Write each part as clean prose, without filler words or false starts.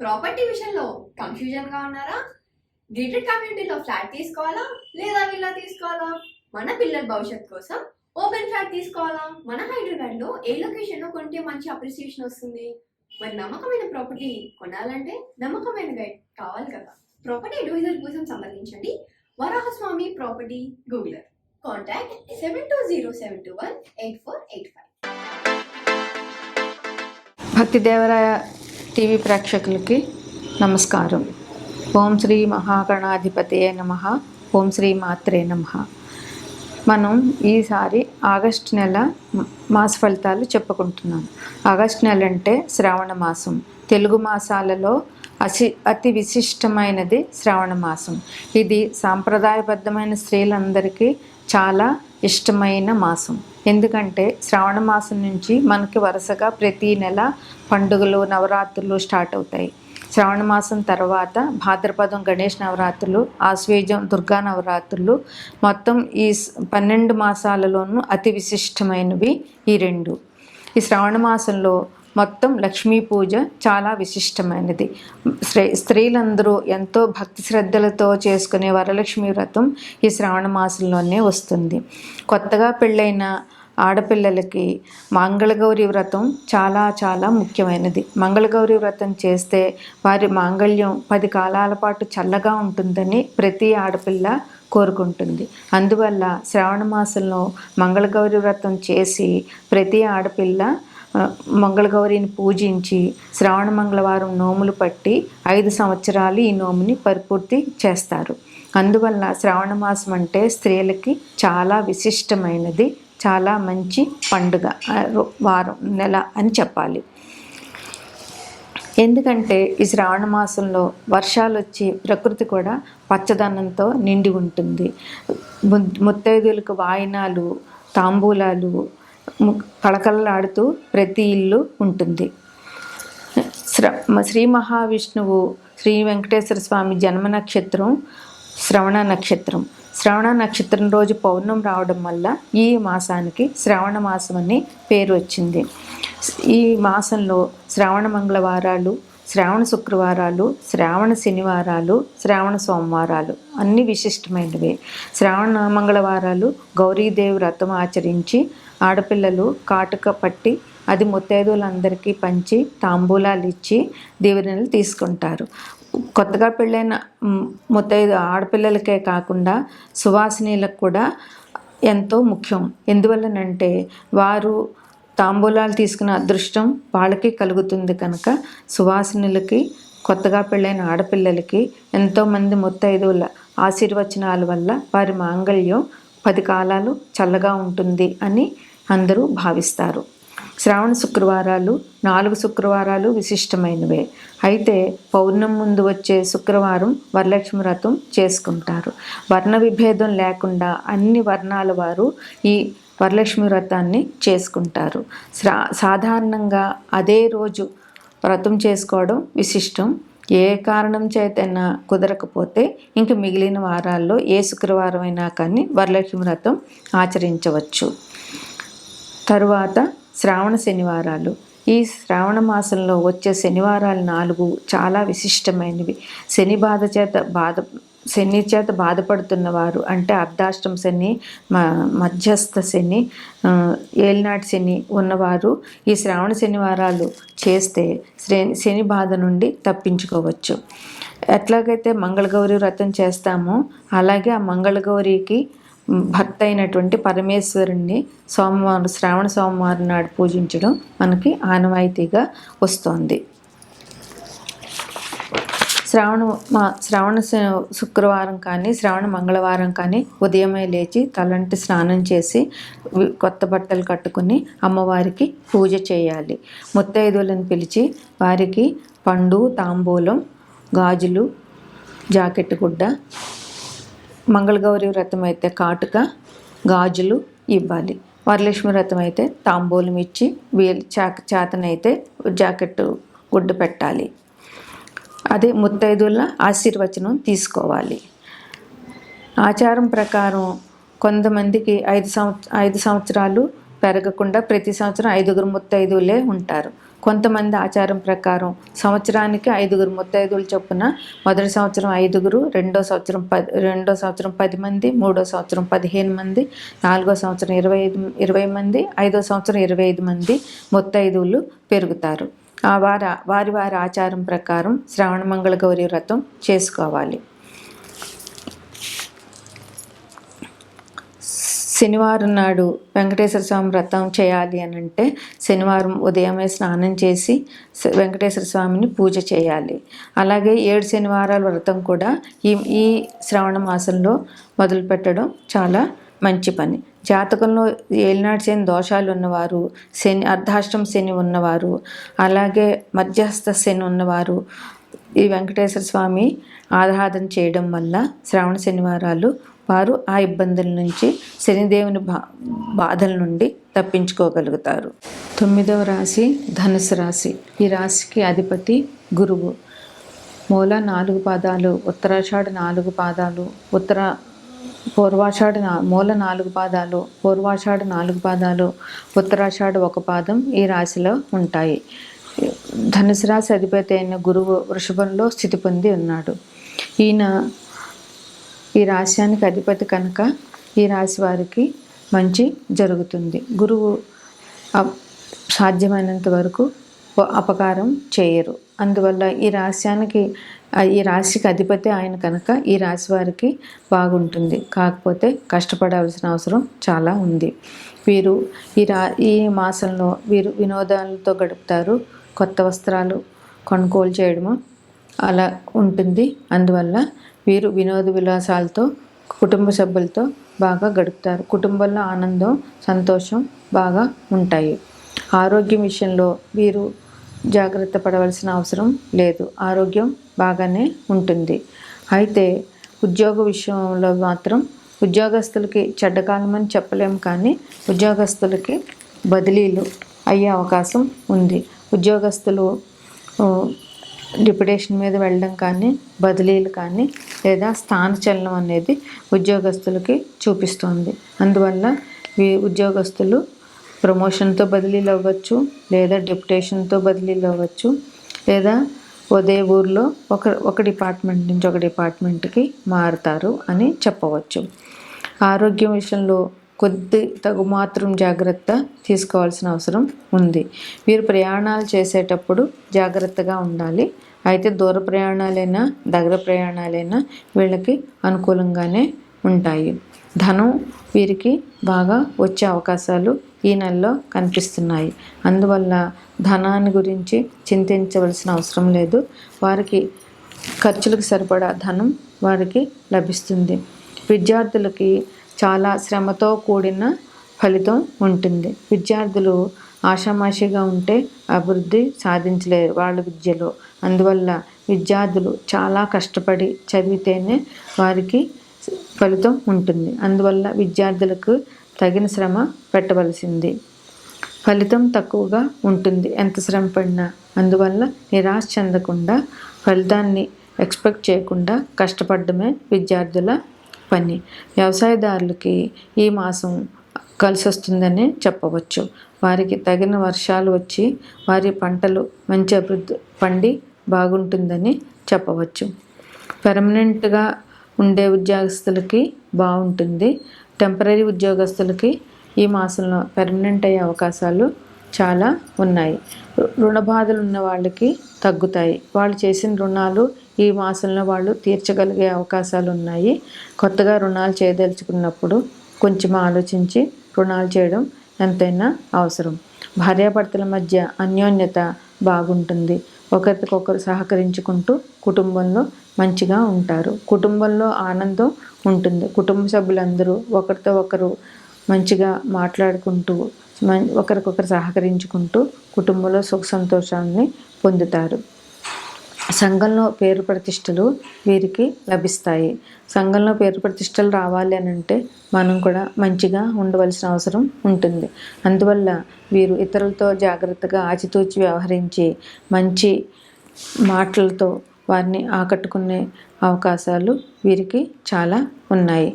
Property విషయంలో confusion గా ఉన్నారా? గేటెడ్ కమ్యూనిటీలో ఫ్లాట్ తీసుకోవాలా లేదా విల్లా తీసుకోవాలా? మన పిల్లల భవిష్యత్ కోసం ఓపెన్ ఫ్లాట్ తీసుకోవాలా? మన హైదరాబాద్ లో ఏ లొకేషన్ లో కొంటే మంచి అప్రిసియేషన్ వస్తుంది? మరి నమ్మకమైన ప్రాపర్టీ కొనాలంటే నమ్మకమైన గైడ్ కావాలి కదా. ప్రాపర్టీ అడ్వైజర్ కోసం సంప్రదించండి వరాహస్వామి ప్రాపర్టీ గూగులర్. కాంటాక్ట్ 7207218485. భక్తి దేవరాయ టీవీ ప్రేక్షకులకి నమస్కారం. ఓం శ్రీ మహాగణాధిపతయే నమః. ఓం శ్రీ మాత్రే నమః. మనం ఈసారి ఆగస్టు నెల మాస ఫలితాలు చెప్పుకుంటున్నాం. ఆగస్టు నెల అంటే శ్రావణ మాసం. తెలుగు మాసాలలో అతి విశిష్టమైనది శ్రావణ మాసం. ఇది సాంప్రదాయబద్ధమైన స్త్రీలందరికీ చాలా ఇష్టమైన మాసం. ఎందుకంటే శ్రావణ మాసం నుంచి మనకి వరుసగా ప్రతి నెల పండుగలు నవరాత్రులు స్టార్ట్ అవుతాయి. శ్రావణ మాసం తర్వాత భాద్రపదం గణేష్ నవరాత్రులు, ఆశ్వేజం దుర్గా నవరాత్రులు, మొత్తం ఈ 12 మాసాలలోనూ అతి విశిష్టమైనవి ఈ రెండు. ఈ శ్రావణ మాసంలో మొత్తం లక్ష్మీ పూజ చాలా విశిష్టమైనది. స్త్రీలందరూ ఎంతో భక్తి శ్రద్ధలతో చేసుకునే వరలక్ష్మి వ్రతం ఈ శ్రావణ మాసంలోనే వస్తుంది. కొత్తగా పెళ్ళైన ఆడపిల్లలకి మంగళగౌరి వ్రతం చాలా చాలా ముఖ్యమైనది. మంగళగౌరి వ్రతం చేస్తే వారి మాంగళ్యం 10 కాలాల పాటు చల్లగా ఉంటుందని ప్రతి ఆడపిల్ల కోరుకుంటుంది. అందువల్ల శ్రావణ మాసంలో మంగళగౌరి వ్రతం చేసి ప్రతి ఆడపిల్ల మంగళగౌరిని పూజించి శ్రావణ మంగళవారం నోములు పట్టి 5 సంవత్సరాలు ఈ నోముని పరిపూర్తి చేస్తారు. అందువల్ల శ్రావణ మాసం అంటే స్త్రీలకి చాలా విశిష్టమైనది, చాలా మంచి పండుగ, వారం, నెల అని చెప్పాలి. ఎందుకంటే ఈ శ్రావణ మాసంలో వర్షాలు వచ్చి ప్రకృతి కూడా పచ్చదనంతో నిండి ఉంటుంది. ముత్తైదులకు వాయినాలు, తాంబూలాలు కళకళలాడుతూ ప్రతి ఇల్లు ఉంటుంది. శ్రీ మహావిష్ణువు శ్రీ వెంకటేశ్వర స్వామి జన్మ నక్షత్రం శ్రవణ నక్షత్రం. శ్రవణ నక్షత్రం రోజు పౌర్ణం రావడం వల్ల ఈ మాసానికి శ్రావణ మాసం అని పేరు వచ్చింది. ఈ మాసంలో శ్రావణ మంగళవారాలు, శ్రావణ శుక్రవారాలు, శ్రావణ శనివారాలు, శ్రావణ సోమవారాలు అన్నీ విశిష్టమైనవే. శ్రావణ మంగళవారాలు గౌరీదేవి వ్రతం ఆచరించి ఆడపిల్లలు కాటుక పట్టి అది ముత్తైదువులందరికీ పంచి తాంబూలాలు ఇచ్చి దీవెనలు తీసుకుంటారు. కొత్తగా పెళ్ళైన ముత్తైదు ఆడపిల్లలకే కాకుండా సువాసినీలకు కూడా ఎంతో ముఖ్యం. ఎందువల్లనంటే వారు తాంబూలాలు తీసుకున్న అదృష్టం వాళ్ళకి కలుగుతుంది కనుక సువాసినులకి, కొత్తగా పెళ్ళైన ఆడపిల్లలకి ఎంతోమంది ముత్తైదువుల ఆశీర్వచనాల వల్ల వారి మాంగళ్యం 10 కాలాలు చల్లగా ఉంటుంది అని అందరూ భావిస్తారు. శ్రావణ శుక్రవారాలు 4 శుక్రవారాలు విశిష్టమైనవే. అయితే పౌర్ణమి ముందు వచ్చే శుక్రవారం వరలక్ష్మి వ్రతం చేసుకుంటారు. వర్ణ విభేదం లేకుండా అన్ని వర్ణాల వారు ఈ వరలక్ష్మి వ్రతాన్ని చేసుకుంటారు. సాధారణంగా అదే రోజు వ్రతం చేసుకోవడం విశిష్టం. ఏ కారణం చేతైనా కుదరకపోతే ఇంక మిగిలిన వారాల్లో ఏ శుక్రవారం అయినా కానీ వరలక్ష్మి వ్రతం ఆచరించవచ్చు. తరువాత శ్రావణ శనివారాలు. ఈ శ్రావణ మాసంలో వచ్చే శనివారాలు 4 చాలా విశిష్టమైనవి. శని చేత బాధపడుతున్న వారు అంటే అర్ధాష్టమ శని, మధ్యస్థ శని, ఏలినాటి శని ఉన్నవారు ఈ శ్రావణ శనివారాలు చేస్తే శని బాధ నుండి తప్పించుకోవచ్చు. ఎట్లాగైతే మంగళగౌరి వ్రతం చేస్తామో అలాగే ఆ మంగళగౌరికి భర్త అయినటువంటి పరమేశ్వరుణ్ణి శ్రావణ సోమవారం నాడు పూజించడం మనకి వస్తోంది. శ్రావణ శుక్రవారం కానీ శ్రావణ మంగళవారం కానీ ఉదయమే లేచి తలంటి స్నానం చేసి కొత్త బట్టలు కట్టుకుని అమ్మవారికి పూజ చేయాలి. ముత్తైదువులను పిలిచి వారికి పండు, తాంబూలం, గాజులు, జాకెట్ గుడ్డ, మంగళగౌరి వ్రతం అయితే కాటుక, గాజులు ఇవ్వాలి. వరలక్ష్మి వ్రతం అయితే తాంబూలం ఇచ్చి చేతనైతే జాకెట్ గుడ్డ పెట్టాలి. అదే ముత్తైదువుల ఆశీర్వచనం తీసుకోవాలి. ఆచారం ప్రకారం కొంతమందికి 5 సంవత్సరాలు పెరగకుండా ప్రతి సంవత్సరం 5 ముత్తైదువులే ఉంటారు. కొంతమంది ఆచారం ప్రకారం సంవత్సరానికి 5 ముత్తైదువులు చొప్పున మొదటి సంవత్సరం 5, రెండో సంవత్సరం 10 మంది, మూడో సంవత్సరం 15 మంది, నాలుగో సంవత్సరం 20 మంది, ఐదో సంవత్సరం 25 మంది ముత్తైదువులు పెరుగుతారు. వారి ఆచారం ప్రకారం శ్రావణ మంగళ గౌరి వ్రతం చేసుకోవాలి. శనివారం నాడు వెంకటేశ్వర స్వామి వ్రతం చేయాలి అని అంటే శనివారం ఉదయమే స్నానం చేసి వెంకటేశ్వర స్వామిని పూజ చేయాలి. అలాగే 7 శనివారాల వ్రతం కూడా ఈ శ్రావణ మాసంలో మొదలుపెట్టడం చాలా మంచి పని. జాతకంలో ఏలినాటి శని దోషాలు ఉన్నవారు, అర్ధాష్టమ శని ఉన్నవారు, అలాగే మధ్యస్థ శని ఉన్నవారు ఈ వెంకటేశ్వర స్వామి ఆరాధన చేయడం వల్ల శ్రావణ శనివారాలు వారు ఆ ఇబ్బందుల నుంచి శనిదేవుని బాధల నుండి తప్పించుకోగలుగుతారు. 9వ రాశి ధనుసు రాశి. ఈ రాశికి అధిపతి గురువు. మూల 4 పాదాలు, ఉత్తరాషాఢ 4 పాదాలు, మూల 4 పాదాలు, పూర్వాషాఢ 4 పాదాలు, ఉత్తరాషాఢ 1 పాదం ఈ రాశిలో ఉంటాయి. ధనుసు రాశి అధిపతి అయిన గురువు వృషభంలో స్థితి పొంది ఉన్నాడు. ఈయన ఈ రాశ్యానికి అధిపతి కనుక ఈ రాశి వారికి మంచి జరుగుతుంది. గురువు సాధ్యమైనంత వరకు అపకారం చేయరు. అందువల్ల ఈ రాశికి అధిపతి ఆయన కనుక ఈ రాశి వారికి బాగుంటుంది. కాకపోతే కష్టపడాల్సిన అవసరం చాలా ఉంది. వీరు ఈ మాసంలో వీరు వినోదాలతో గడుపుతారు. కొత్త వస్త్రాలు కొనుగోలు చేయడము అలా ఉంటుంది. అందువల్ల వీరు వినోద విలాసాలతో కుటుంబ సభ్యులతో బాగా గడుపుతారు. కుటుంబంలో ఆనందం, సంతోషం బాగా ఉంటాయి. ఆరోగ్యం విషయంలో వీరు జాగ్రత్త పడవలసిన అవసరం లేదు. ఆరోగ్యం బాగానే ఉంటుంది. అయితే ఉద్యోగ విషయంలో మాత్రం ఉద్యోగస్తులకి చెడ్డకాలం అని చెప్పలేము, కానీ ఉద్యోగస్తులకి బదిలీలు అయ్యే అవకాశం ఉంది. ఉద్యోగస్తులు డిప్యుటేషన్ మీద వెళ్ళడం కానీ, బదిలీలు కానీ, లేదా స్థానచలనం అనేది ఉద్యోగస్తులకి చూపిస్తుంది. అందువల్ల ఉద్యోగస్తులు ప్రమోషన్తో బదిలీలు అవ్వచ్చు, లేదా డిప్యుటేషన్తో బదిలీలు అవ్వచ్చు, లేదా అదే ఊర్లో ఒక డిపార్ట్మెంట్ నుంచి ఒక డిపార్ట్మెంట్కి మారుతారు అని చెప్పవచ్చు. ఆరోగ్యం విషయంలో తగు మాత్రం జాగ్రత్త తీసుకోవాల్సిన అవసరం ఉంది. వీరు ప్రయాణాలు చేసేటప్పుడు జాగ్రత్తగా ఉండాలి. అయితే దూర ప్రయాణాలైనా దగ్గర ప్రయాణాలైనా వీళ్ళకి అనుకూలంగానే ఉంటాయి. ధనం వీరికి బాగా వచ్చే అవకాశాలు ఈ నెలలో కనిపిస్తున్నాయి. అందువల్ల ధనాన్ని గురించి చింతించవలసిన అవసరం లేదు. వారికి ఖర్చులకు సరిపడా ధనం వారికి లభిస్తుంది. విద్యార్థులకి చాలా శ్రమతో కూడిన ఫలితం ఉంటుంది. విద్యార్థులు ఆషామాషిగా ఉంటే అభివృద్ధి సాధించలేరు వాళ్ళ విద్యలో. అందువల్ల విద్యార్థులు చాలా కష్టపడి చదివితేనే వారికి ఫలితం ఉంటుంది. అందువల్ల విద్యార్థులకు తగిన శ్రమ పెట్టవలసింది. ఫలితం తక్కువగా ఉంటుంది ఎంత శ్రమ పడినా. అందువల్ల నిరాశ చెందకుండా ఫలితాన్ని ఎక్స్పెక్ట్ చేయకుండా కష్టపడమే విద్యార్థుల పని. వ్యవసాయదారులకి ఈ మాసం కలిసి వస్తుందనే చెప్పవచ్చు. వారికి తగిన వర్షాలు వచ్చి వారి పంటలు మంచి అభివృద్ధి పండి బాగుంటుందని చెప్పవచ్చు. పెర్మనెంట్గా ఉండే ఉద్యోగస్తులకి బాగుంటుంది. టెంపరీ ఉద్యోగస్తులకి ఈ మాసంలో పెర్మనెంట్ అయ్యే అవకాశాలు చాలా ఉన్నాయి. రుణ బాధలు ఉన్న వాళ్ళకి తగ్గుతాయి. వాళ్ళు చేసిన రుణాలు ఈ మాసంలో వాళ్ళు తీర్చగలిగే అవకాశాలు ఉన్నాయి. కొత్తగా రుణాలు చేయదలుచుకున్నప్పుడు కొంచెం ఆలోచించి రుణాలు చేయడం ఎంతైనా అవసరం. భార్యాభర్తల మధ్య అన్యోన్యత బాగుంటుంది. ఒకరికొకరు సహకరించుకుంటూ కుటుంబంలో మంచిగా ఉంటారు. కుటుంబంలో ఆనందం ఉంటుంది. కుటుంబ సభ్యులందరూ ఒకరితో ఒకరు మంచిగా మాట్లాడుకుంటూ ఒకరికొకరు సహకరించుకుంటూ కుటుంబంలో సుఖ సంతోషాన్ని పొందుతారు. సంఘంలో పేరు ప్రతిష్టలు వీరికి లభిస్తాయి. సంఘంలో పేరు ప్రతిష్టలు రావాలి అని అంటే మనం కూడా మంచిగా ఉండవలసిన అవసరం ఉంటుంది. అందువల్ల వీరు ఇతరులతో జాగ్రత్తగా ఆచితూచి వ్యవహరించి మంచి మాటలతో వారిని ఆకట్టుకునే అవకాశాలు వీరికి చాలా ఉన్నాయి.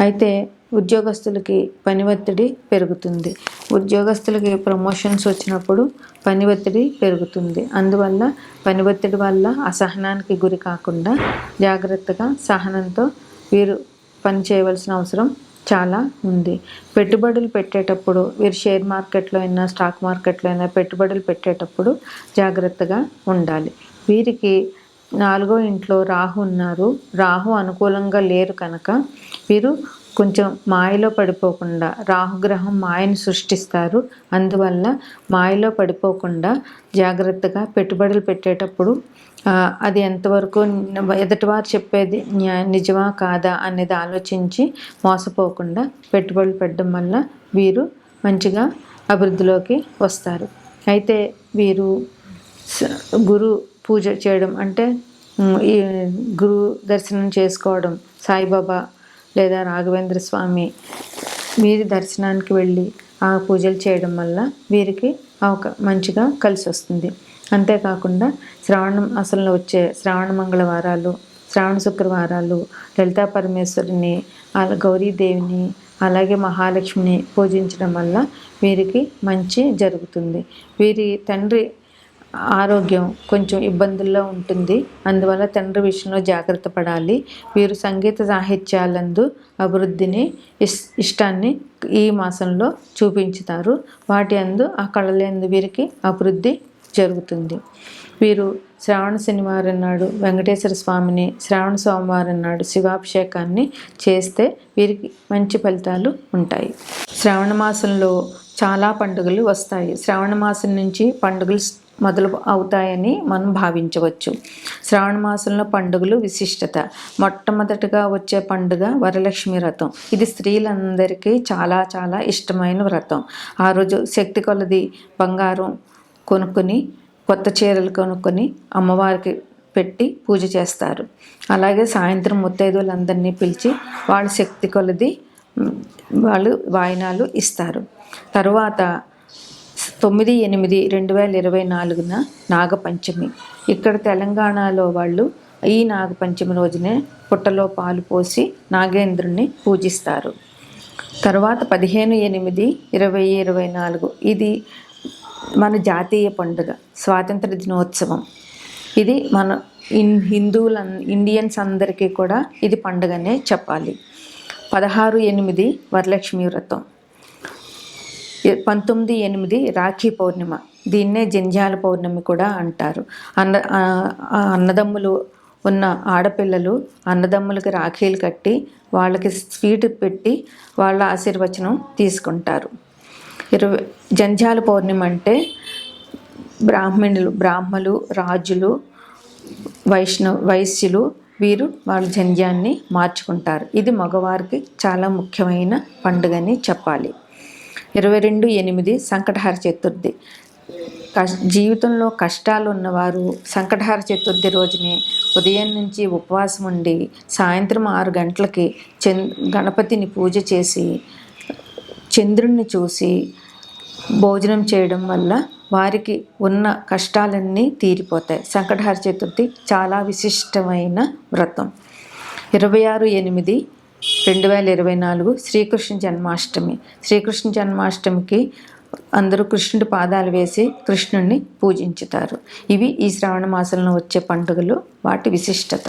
అయితే ఉద్యోగస్తులకి పని ఒత్తిడి పెరుగుతుంది. ఉద్యోగస్తులకి ప్రమోషన్స్ వచ్చినప్పుడు పని ఒత్తిడి పెరుగుతుంది. అందువల్ల పని ఒత్తిడి వల్ల అసహనానికి గురి కాకుండా జాగ్రత్తగా సహనంతో వీరు పని చేయవలసిన అవసరం చాలా ఉంది. పెట్టుబడులు పెట్టేటప్పుడు వీరు షేర్ మార్కెట్లో అయినా స్టాక్ మార్కెట్లో అయినా పెట్టుబడులు పెట్టేటప్పుడు జాగ్రత్తగా ఉండాలి. వీరికి 4వ ఇంట్లో రాహు ఉన్నారు. రాహు అనుకూలంగా లేరు కనుక వీరు కొంచెం మాయలో పడిపోకుండా, రాహుగ్రహం మాయను సృష్టిస్తారు. అందువల్ల మాయలో పడిపోకుండా జాగ్రత్తగా పెట్టుబడులు పెట్టేటప్పుడు అది ఎంతవరకు ఎదుటివారు చెప్పేది నిజమా కాదా అనేది ఆలోచించి మోసపోకుండా పెట్టుబడులు పెట్టడం వల్ల వీరు మంచిగా అభివృద్ధిలోకి వస్తారు. అయితే వీరు గురు పూజ చేయడం అంటే ఈ గురు దర్శనం చేసుకోవడం, సాయిబాబా లేదా రాఘవేంద్ర స్వామి వీరి దర్శనానికి వెళ్ళి ఆ పూజలు చేయడం వల్ల వీరికి మంచిగా కలిసి వస్తుంది. అంతేకాకుండా శ్రావణ మాసంలో వచ్చే శ్రావణ మంగళవారాలు, శ్రావణ శుక్రవారాలు లలితా పరమేశ్వరిని, గౌరీదేవిని, అలాగే మహాలక్ష్మిని పూజించడం వల్ల వీరికి మంచి జరుగుతుంది. వీరి తండ్రి ఆరోగ్యం కొంచెం ఇబ్బందుల్లో ఉంటుంది. అందువల్ల తండ్రి విషయంలో జాగ్రత్త పడాలి. వీరు సంగీత సాహిత్యాలందు అభివృద్ధిని ఇష్టాన్ని ఈ మాసంలో చూపించుతారు. వాటి అందు ఆ కళలందు వీరికి అభివృద్ధి జరుగుతుంది. వీరు శ్రావణ శనివారం నాడు వెంకటేశ్వర స్వామిని, శ్రావణ సోమవారం నాడు శివాభిషేకాన్ని చేస్తే వీరికి మంచి ఫలితాలు ఉంటాయి. శ్రావణ మాసంలో చాలా పండుగలు వస్తాయి. శ్రావణ మాసం నుంచి పండుగలు మొదలు అవుతాయని మనం భావించవచ్చు. శ్రావణ మాసంలో పండుగలు విశిష్టత. మొట్టమొదటిగా వచ్చే పండుగ వరలక్ష్మి వ్రతం. ఇది స్త్రీలందరికీ చాలా చాలా ఇష్టమైన వ్రతం. ఆ రోజు శక్తి కొలది బంగారం కొనుక్కొని, కొత్త చీరలు కొనుక్కొని అమ్మవారికి పెట్టి పూజ చేస్తారు. అలాగే సాయంత్రం ముత్తైదువులందరినీ పిలిచి వాళ్ళ శక్తి కొలది వాళ్ళు వాయినాలు ఇస్తారు. తరువాత 9/8/2024 నాగపంచమి. ఇక్కడ తెలంగాణలో వాళ్ళు ఈ నాగపంచమి రోజునే పుట్టలో పాలు పోసి నాగేంద్రుణ్ణి పూజిస్తారు. తర్వాత 15/8/2024 ఇది మన జాతీయ పండుగ, స్వాతంత్ర దినోత్సవం. ఇది మన ఇండియన్స్ అందరికీ కూడా ఇది పండుగనే చెప్పాలి. 16/8 వరలక్ష్మి వ్రతం. 19/8 రాఖీ పౌర్ణిమ. దీన్నే జంధ్యాల పౌర్ణమి కూడా అంటారు. అన్నదమ్ములు ఉన్న ఆడపిల్లలు అన్నదమ్ములకి రాఖీలు కట్టి వాళ్ళకి స్వీట్ పెట్టి వాళ్ళ ఆశీర్వచనం తీసుకుంటారు. జంధ్యాల పౌర్ణమి అంటే బ్రాహ్మలు, రాజులు, వైశ్యులు వీరు వాళ్ళ జంధ్యాన్ని మార్చుకుంటారు. ఇది మగవారికి చాలా ముఖ్యమైన పండుగని చెప్పాలి. 22/8 సంకటహర చతుర్థి. జీవితంలో కష్టాలు ఉన్నవారు సంకటహర చతుర్థి రోజునే ఉదయం నుంచి ఉపవాసం ఉండి సాయంత్రం 6 గంటలకి గణపతిని పూజ చేసి చంద్రుణ్ణి చూసి భోజనం చేయడం వల్ల వారికి ఉన్న కష్టాలన్నీ తీరిపోతాయి. సంకటహర చతుర్థి చాలా విశిష్టమైన వ్రతం. 26/8/2024 శ్రీకృష్ణ జన్మాష్టమి. శ్రీకృష్ణ జన్మాష్టమికి అందరూ కృష్ణుడి పాదాలు వేసి కృష్ణుడిని పూజించుతారు. ఇవి ఈ శ్రావణ మాసంలో వచ్చే పండుగలు, వాటి విశిష్టత.